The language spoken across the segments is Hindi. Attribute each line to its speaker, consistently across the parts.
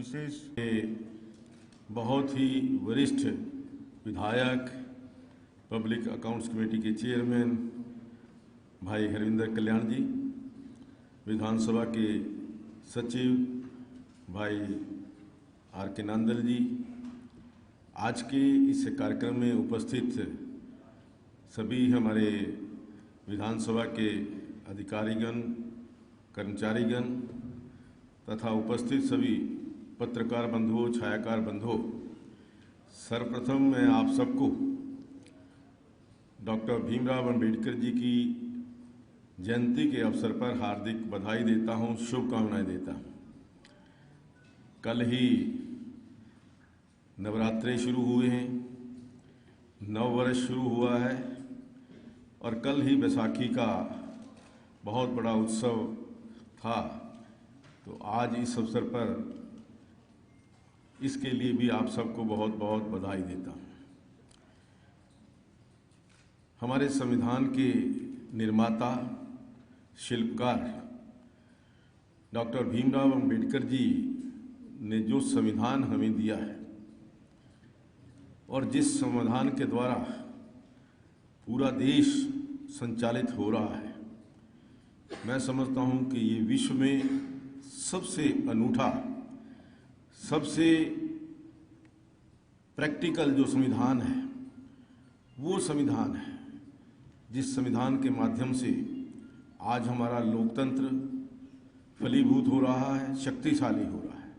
Speaker 1: ऑफिसेस के बहुत ही वरिष्ठ विधायक, पब्लिक अकाउंट्स कमेटी के चेयरमैन भाई हरविंदर कल्याण जी, विधानसभा के सचिव भाई आर के नांदल जी, आज के इस कार्यक्रम में उपस्थित सभी हमारे विधानसभा के अधिकारीगण, कर्मचारीगण तथा उपस्थित सभी पत्रकार बंधुओं, छायाकार बंधुओं, सर्वप्रथम मैं आप सबको डॉक्टर भीमराव अंबेडकर जी की जयंती के अवसर पर हार्दिक बधाई देता हूं, शुभकामनाएं देता हूं। कल ही नवरात्रे शुरू हुए हैं, नव वर्ष शुरू हुआ है और कल ही बैसाखी का बहुत बड़ा उत्सव था। तो आज इस अवसर पर इसके लिए भी आप सबको बहुत बहुत बधाई देता हूं। हमारे संविधान के निर्माता, शिल्पकार डॉक्टर भीमराव अंबेडकर जी ने जो संविधान हमें दिया है और जिस संविधान के द्वारा पूरा देश संचालित हो रहा है, मैं समझता हूं कि ये विश्व में सबसे अनूठा, सबसे प्रैक्टिकल जो संविधान है वो संविधान है जिस संविधान के माध्यम से आज हमारा लोकतंत्र फलीभूत हो रहा है, शक्तिशाली हो रहा है।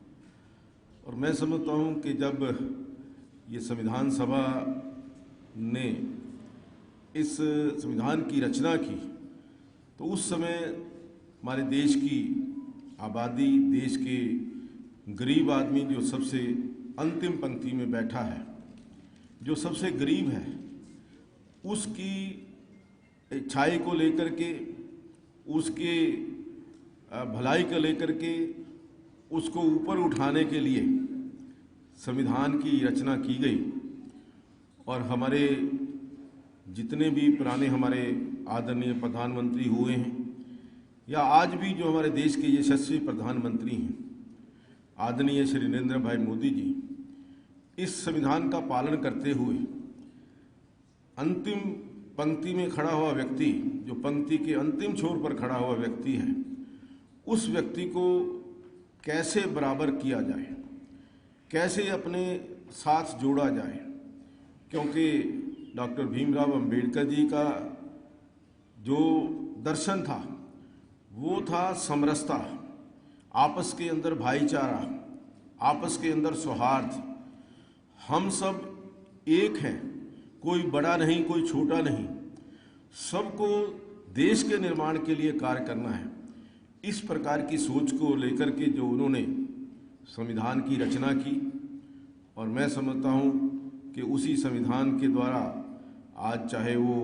Speaker 1: और मैं समझता हूं कि जब ये संविधान सभा ने इस संविधान की रचना की तो उस समय हमारे देश की आबादी, देश के गरीब आदमी जो सबसे अंतिम पंक्ति में बैठा है, जो सबसे गरीब है, उसकी अच्छाई को लेकर के, उसके भलाई को लेकर के, उसको ऊपर उठाने के लिए संविधान की रचना की गई। और हमारे जितने भी पुराने हमारे आदरणीय प्रधानमंत्री हुए हैं या आज भी जो हमारे देश के यशस्वी प्रधानमंत्री हैं, आदरणीय श्री नरेंद्र भाई मोदी जी, इस संविधान का पालन करते हुए अंतिम पंक्ति में खड़ा हुआ व्यक्ति, जो पंक्ति के अंतिम छोर पर खड़ा हुआ व्यक्ति है, उस व्यक्ति को कैसे बराबर किया जाए, कैसे अपने साथ जोड़ा जाए। क्योंकि डॉक्टर भीमराव अंबेडकर जी का जो दर्शन था वो था समरसता, आपस के अंदर भाईचारा, आपस के अंदर सौहार्द। हम सब एक हैं, कोई बड़ा नहीं, कोई छोटा नहीं, सबको देश के निर्माण के लिए कार्य करना है। इस प्रकार की सोच को लेकर के जो उन्होंने संविधान की रचना की, और मैं समझता हूँ कि उसी संविधान के द्वारा आज चाहे वो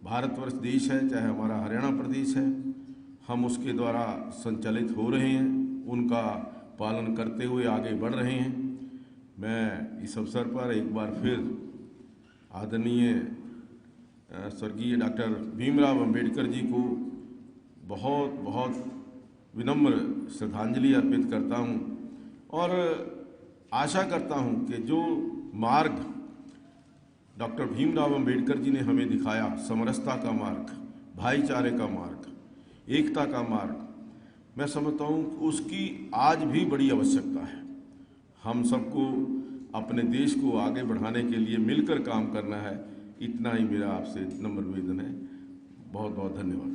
Speaker 1: भारतवर्ष देश है, चाहे हमारा हरियाणा प्रदेश है, हम उसके द्वारा संचालित हो रहे हैं, उनका पालन करते हुए आगे बढ़ रहे हैं। मैं इस अवसर पर एक बार फिर आदरणीय स्वर्गीय डॉक्टर भीमराव अंबेडकर जी को बहुत बहुत विनम्र श्रद्धांजलि अर्पित करता हूं और आशा करता हूं कि जो मार्ग डॉक्टर भीमराव अंबेडकर जी ने हमें दिखाया, समरसता का मार्ग, भाईचारे का मार्ग, एकता का मार्ग, मैं समझता हूं कि उसकी आज भी बड़ी आवश्यकता है। हम सबको अपने देश को आगे बढ़ाने के लिए मिलकर काम करना है। इतना ही मेरा आपसे नम्र निवेदन है। बहुत बहुत धन्यवाद।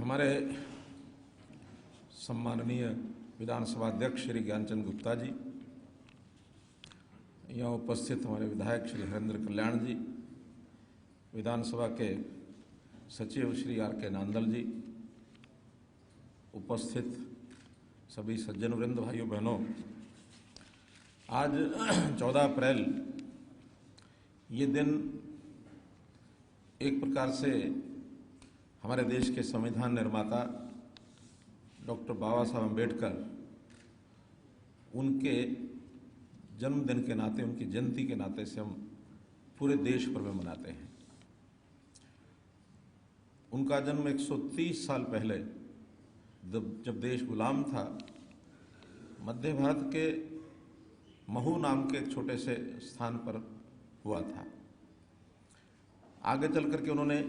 Speaker 2: हमारे सम्माननीय विधानसभा अध्यक्ष श्री ज्ञानचंद गुप्ता जी, यहाँ उपस्थित हमारे विधायक श्री हरेंद्र कल्याण जी, विधानसभा के सचिव श्री आर के नांदल जी, उपस्थित सभी सज्जन वृंद, भाइयों बहनों, आज 14 अप्रैल ये दिन एक प्रकार से हमारे देश के संविधान निर्माता डॉक्टर बाबा साहब अम्बेडकर, उनके जन्मदिन के नाते, उनकी जयंती के नाते से हम पूरे देश भर में मनाते हैं। उनका जन्म 130 साल पहले जब देश गुलाम था, मध्य भारत के महू नाम के एक छोटे से स्थान पर हुआ था। आगे चल करके उन्होंने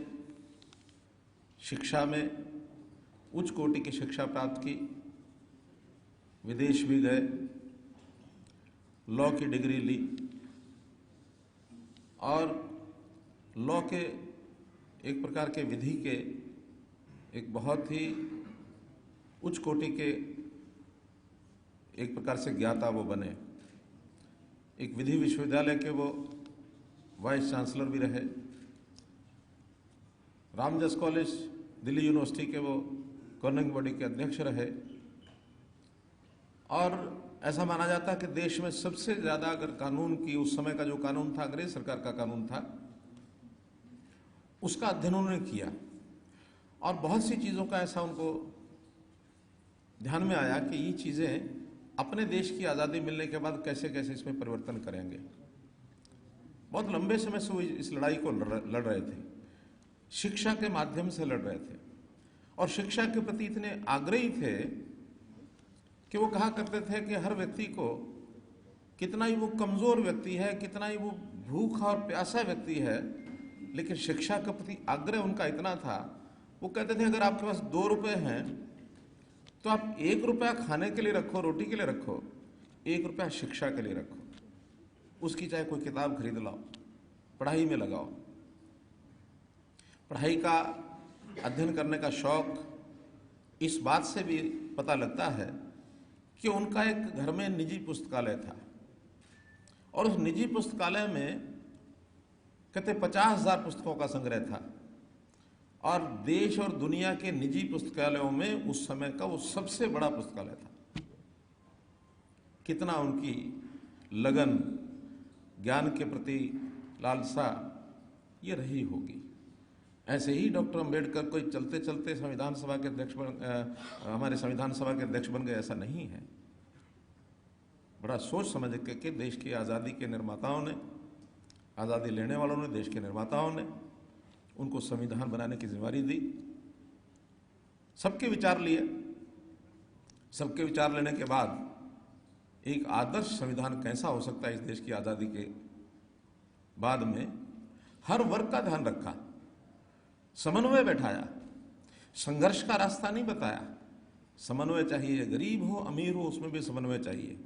Speaker 2: शिक्षा में उच्च कोटि की शिक्षा प्राप्त की, विदेश भी गए, लॉ की डिग्री ली और लॉ के एक प्रकार के विधि के एक बहुत ही उच्च कोटि के एक प्रकार से ज्ञाता वो बने। एक विधि विश्वविद्यालय के वो वाइस चांसलर भी रहे, रामजस कॉलेज दिल्ली यूनिवर्सिटी के वो गवर्निंग बॉडी के अध्यक्ष रहे और ऐसा माना जाता है कि देश में सबसे ज़्यादा अगर कानून की, उस समय का जो कानून था, अंग्रेज सरकार का कानून था, उसका अध्ययन उन्होंने किया और बहुत सी चीज़ों का ऐसा उनको ध्यान में आया कि ये चीज़ें अपने देश की आज़ादी मिलने के बाद कैसे कैसे इसमें परिवर्तन करेंगे। बहुत लंबे समय से वो इस लड़ाई को लड़ रहे थे, शिक्षा के माध्यम से लड़ रहे थे और शिक्षा के प्रति इतने आग्रही थे कि वो कहा करते थे कि हर व्यक्ति को, कितना ही वो कमज़ोर व्यक्ति है, कितना ही वो भूखा और प्यासा व्यक्ति है, लेकिन शिक्षा के प्रति आग्रह उनका इतना था, वो कहते थे अगर आपके पास 2 रुपये हैं तो आप 1 रुपया खाने के लिए रखो, रोटी के लिए रखो, 1 रुपया शिक्षा के लिए रखो, उसकी चाहे कोई किताब खरीद लाओ, पढ़ाई में लगाओ। पढ़ाई का, अध्ययन करने का शौक इस बात से भी पता लगता है कि उनका एक घर में निजी पुस्तकालय था और उस निजी पुस्तकालय में कहते 50,000 पुस्तकों का संग्रह था और देश और दुनिया के निजी पुस्तकालयों में उस समय का वो सबसे बड़ा पुस्तकालय था। कितना उनकी लगन, ज्ञान के प्रति लालसा ये रही होगी। ऐसे ही डॉक्टर अंबेडकर कोई चलते चलते संविधान सभा के अध्यक्ष हमारे संविधान सभा के अध्यक्ष बन गए, ऐसा नहीं है। बड़ा सोच समझ के देश की आज़ादी के निर्माताओं ने, आज़ादी लेने वालों ने, देश के निर्माताओं ने उनको संविधान बनाने की जिम्मेदारी दी। सबके विचार लिए, सबके विचार लेने के बाद एक आदर्श संविधान कैसा हो सकता है इस देश की आज़ादी के बाद में, हर वर्ग का ध्यान रखा, समन्वय बैठाया, संघर्ष का रास्ता नहीं बताया। समन्वय चाहिए, गरीब हो अमीर हो उसमें भी समन्वय चाहिए,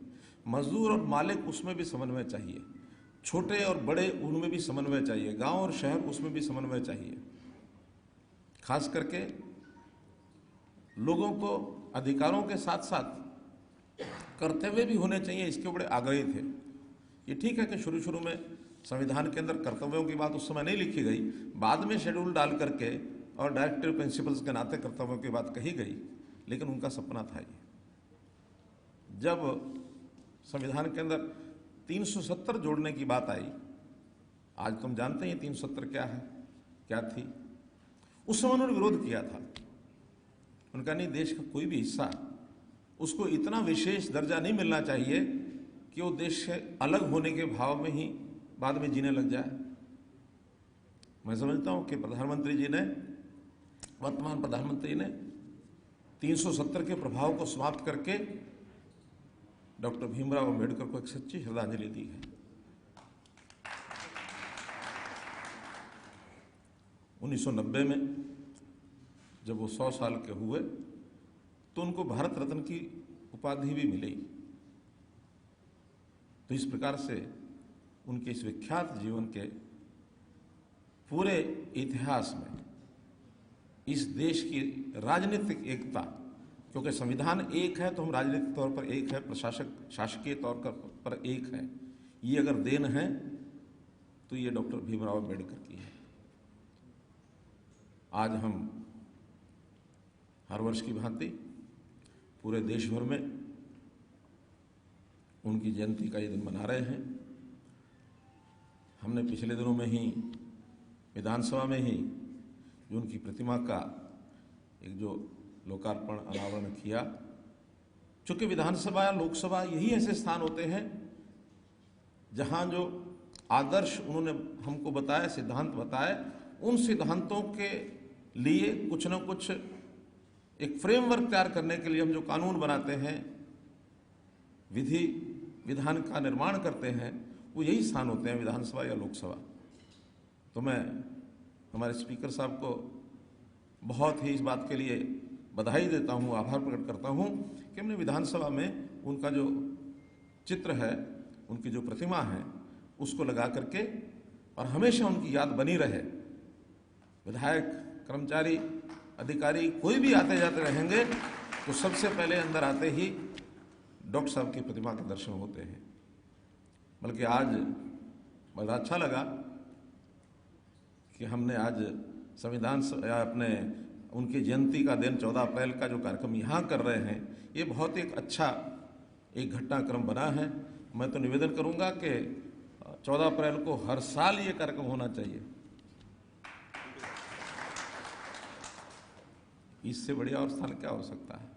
Speaker 2: मजदूर और मालिक उसमें भी समन्वय चाहिए, छोटे और बड़े उनमें भी समन्वय चाहिए, गांव और शहर उसमें भी समन्वय चाहिए। खास करके लोगों को अधिकारों के साथ साथ कर्तव्य भी होने चाहिए, इसके बड़े आग्रही थे। ये ठीक है कि शुरू शुरू में संविधान के अंदर कर्तव्यों की बात उस समय नहीं लिखी गई, बाद में शेड्यूल डाल करके और डायरेक्टिव प्रिंसिपल्स के नाते कर्तव्यों की बात कही गई, लेकिन उनका सपना था ये। जब संविधान के अंदर 370 जोड़ने की बात आई, आज तुम जानते हैं 370 क्या है, क्या थी, उस समय उन्होंने विरोध किया था। उनका नहीं, देश का कोई भी हिस्सा उसको इतना विशेष दर्जा नहीं मिलना चाहिए कि वो देश से अलग होने के भाव में ही बाद में जीने लग जाए। मैं समझता हूं कि प्रधानमंत्री जी ने, वर्तमान प्रधानमंत्री ने 370 के प्रभाव को समाप्त करके डॉक्टर भीमराव अंबेडकर को एक सच्ची श्रद्धांजलि दी है। 1990 में जब वो 100 साल के हुए तो उनको भारत रत्न की उपाधि भी मिली। तो इस प्रकार से उनके इस विख्यात जीवन के पूरे इतिहास में इस देश की राजनीतिक एकता, क्योंकि संविधान एक है तो हम राजनीतिक तौर पर एक है, शासकीय तौर पर एक है, ये अगर देन है तो ये डॉक्टर भीमराव अंबेडकर की है। आज हम हर वर्ष की भांति पूरे देश भर में उनकी जयंती का ये दिन मना रहे हैं। हमने पिछले दिनों में ही विधानसभा में ही जो उनकी प्रतिमा का एक जो लोकार्पण अनावरण किया, चूंकि विधानसभा या लोकसभा यही ऐसे स्थान होते हैं जहां जो आदर्श उन्होंने हमको बताए, सिद्धांत बताए, उन सिद्धांतों के लिए कुछ न कुछ एक फ्रेमवर्क तैयार करने के लिए हम जो कानून बनाते हैं, विधि विधान का निर्माण करते हैं, वो यही स्थान होते हैं, विधानसभा या लोकसभा। तो मैं हमारे स्पीकर साहब को बहुत ही इस बात के लिए बधाई देता हूँ, आभार प्रकट करता हूँ कि हमने विधानसभा में उनका जो चित्र है, उनकी जो प्रतिमा है, उसको लगा करके, और हमेशा उनकी याद बनी रहे। विधायक, कर्मचारी, अधिकारी कोई भी आते जाते रहेंगे तो सबसे पहले अंदर आते ही डॉक्टर साहब की प्रतिमा के दर्शन होते हैं। बल्कि आज बड़ा अच्छा लगा कि हमने आज संविधान अपने उनकी जयंती का दिन 14 अप्रैल का जो कार्यक्रम यहाँ कर रहे हैं, ये बहुत एक अच्छा एक घटनाक्रम बना है। मैं तो निवेदन करूँगा कि 14 अप्रैल को हर साल ये कार्यक्रम होना चाहिए। इससे बढ़िया और स्थान क्या हो सकता है।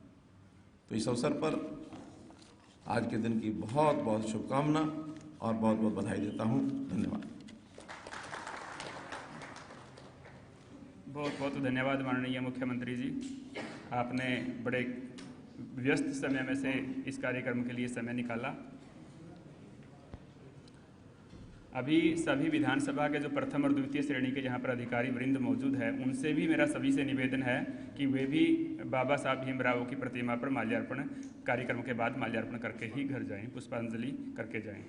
Speaker 2: तो इस अवसर पर आज के दिन की बहुत बहुत शुभकामना और बहुत बहुत बधाई देता हूँ। धन्यवाद।
Speaker 3: बहुत बहुत धन्यवाद माननीय मुख्यमंत्री जी। आपने बड़े व्यस्त समय में से इस कार्यक्रम के लिए समय निकाला। अभी सभी विधानसभा के जो प्रथम और द्वितीय श्रेणी के यहाँ पर अधिकारी वृंद मौजूद है, उनसे भी मेरा सभी से निवेदन है कि वे भी बाबा साहब भीमराव की प्रतिमा पर माल्यार्पण कार्यक्रम के बाद माल्यार्पण करके ही घर जाएं, पुष्पांजलि करके जाएं।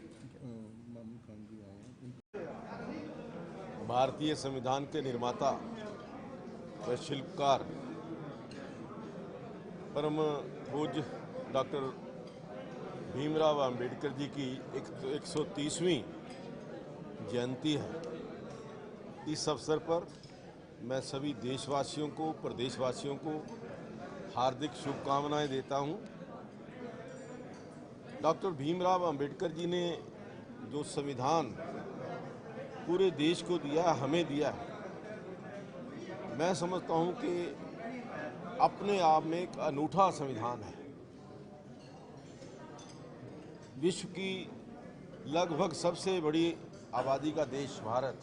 Speaker 1: भारतीय संविधान के निर्माता व शिल्पकार परम पूज्य डॉक्टर भीमराव अंबेडकर जी की 130वीं जयंती है। इस अवसर पर मैं सभी देशवासियों को, प्रदेशवासियों को हार्दिक शुभकामनाएं देता हूं। डॉक्टर भीमराव अंबेडकर जी ने जो संविधान पूरे देश को दिया, हमें दिया है, मैं समझता हूं कि अपने आप में एक अनूठा संविधान है। विश्व की लगभग सबसे बड़ी आबादी का देश भारत,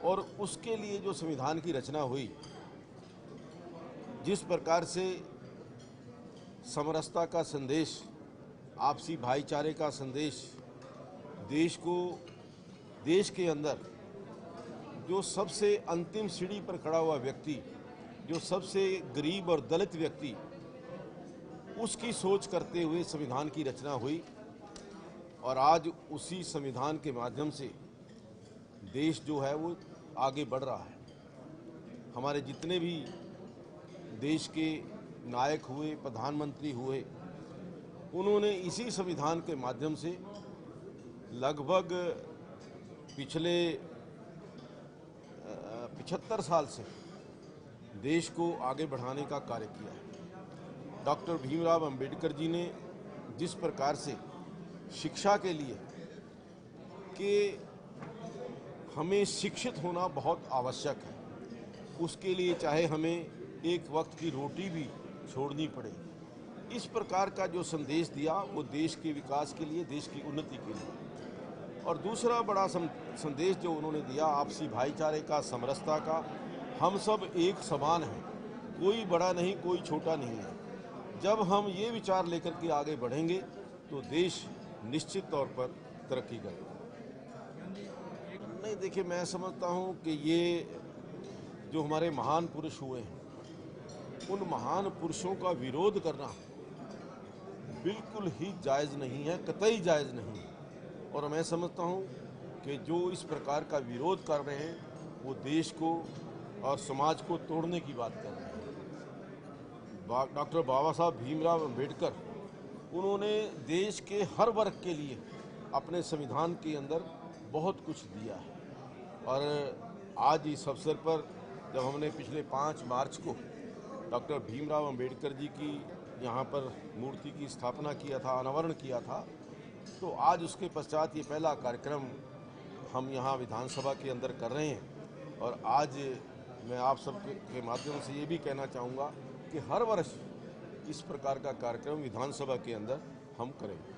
Speaker 1: और उसके लिए जो संविधान की रचना हुई, जिस प्रकार से समरसता का संदेश, आपसी भाईचारे का संदेश, देश को, देश के अंदर जो सबसे अंतिम सीढ़ी पर खड़ा हुआ व्यक्ति, जो सबसे गरीब और दलित व्यक्ति, उसकी सोच करते हुए संविधान की रचना हुई। और आज उसी संविधान के माध्यम से देश जो है वो आगे बढ़ रहा है। हमारे जितने भी देश के नायक हुए, प्रधानमंत्री हुए, उन्होंने इसी संविधान के माध्यम से लगभग पिछले 75 साल से देश को आगे बढ़ाने का कार्य किया है। डॉक्टर भीमराव अंबेडकर जी ने जिस प्रकार से शिक्षा के लिए कि हमें शिक्षित होना बहुत आवश्यक है, उसके लिए चाहे हमें एक वक्त की रोटी भी छोड़नी पड़े, इस प्रकार का जो संदेश दिया वो देश के विकास के लिए, देश की उन्नति के लिए। और दूसरा बड़ा संदेश जो उन्होंने दिया, आपसी भाईचारे का, समरसता का, हम सब एक समान हैं, कोई बड़ा नहीं, कोई छोटा नहीं है। जब हम ये विचार लेकर के आगे बढ़ेंगे तो देश निश्चित तौर पर तरक्की करेगा। नहीं, देखिए, मैं समझता हूँ कि ये जो हमारे महान पुरुष हुए हैं, उन महान पुरुषों का विरोध करना बिल्कुल ही जायज़ नहीं है, कतई जायज़ नहीं है। और मैं समझता हूँ कि जो इस प्रकार का विरोध कर रहे हैं वो देश को और समाज को तोड़ने की बात कर रहे हैं। डॉक्टर बाबा साहब भीमराव अंबेडकर, उन्होंने देश के हर वर्ग के लिए अपने संविधान के अंदर बहुत कुछ दिया है। और आज इस अवसर पर जब हमने पिछले 5 मार्च को डॉक्टर भीमराव अंबेडकर जी की यहाँ पर मूर्ति की स्थापना किया था, अनावरण किया था, तो आज उसके पश्चात ये पहला कार्यक्रम हम यहाँ विधानसभा के अंदर कर रहे हैं। और आज मैं आप सबके माध्यम से ये भी कहना चाहूँगा कि हर वर्ष इस प्रकार का कार्यक्रम विधानसभा के अंदर हम करेंगे।